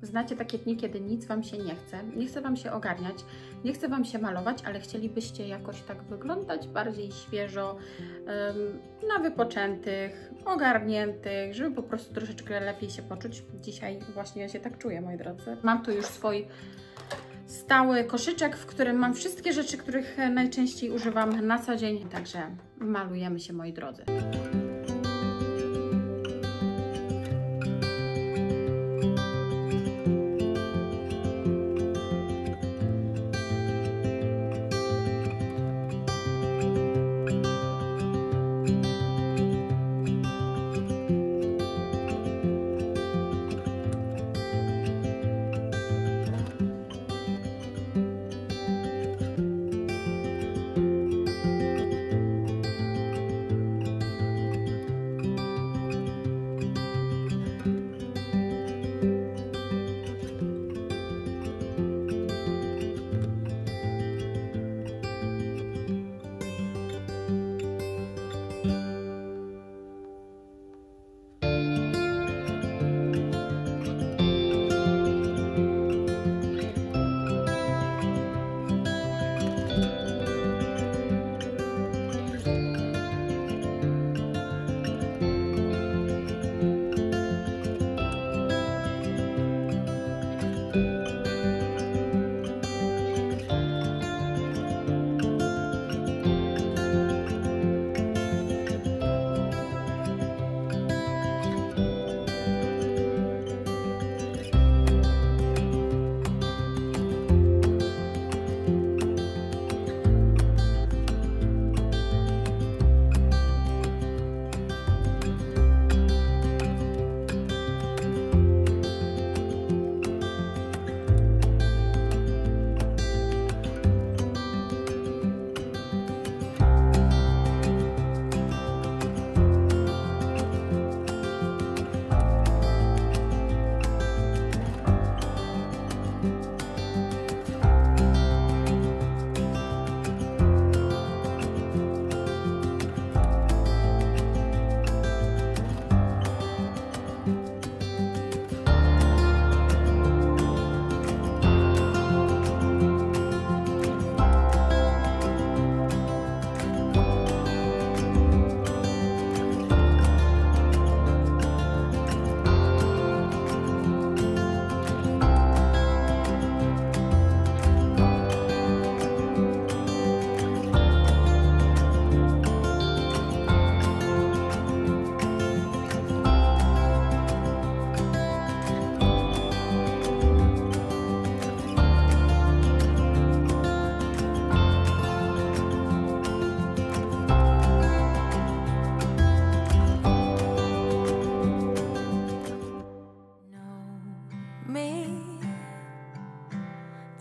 Znacie takie dni, kiedy nic Wam się nie chce Wam się ogarniać, nie chce Wam się malować, ale chcielibyście jakoś tak wyglądać bardziej świeżo, na wypoczętych, ogarniętych, żeby po prostu troszeczkę lepiej się poczuć. Dzisiaj właśnie ja się tak czuję, moi drodzy. Mam tu już swój stały koszyczek, w którym mam wszystkie rzeczy, których najczęściej używam na co dzień, także malujemy się, moi drodzy.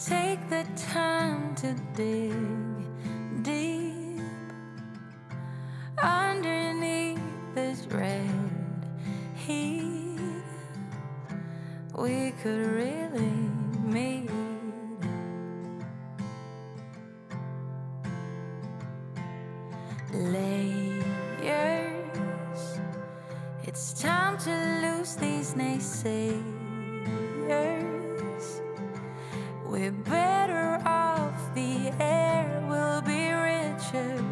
Take the time to dig deep underneath this red heat. We could really meet. Layers. It's time to lose these naysayers. We're better off, the air will be richer,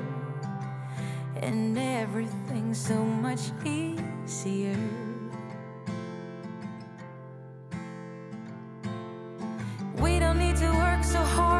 and everything's so much easier. We don't need to work so hard.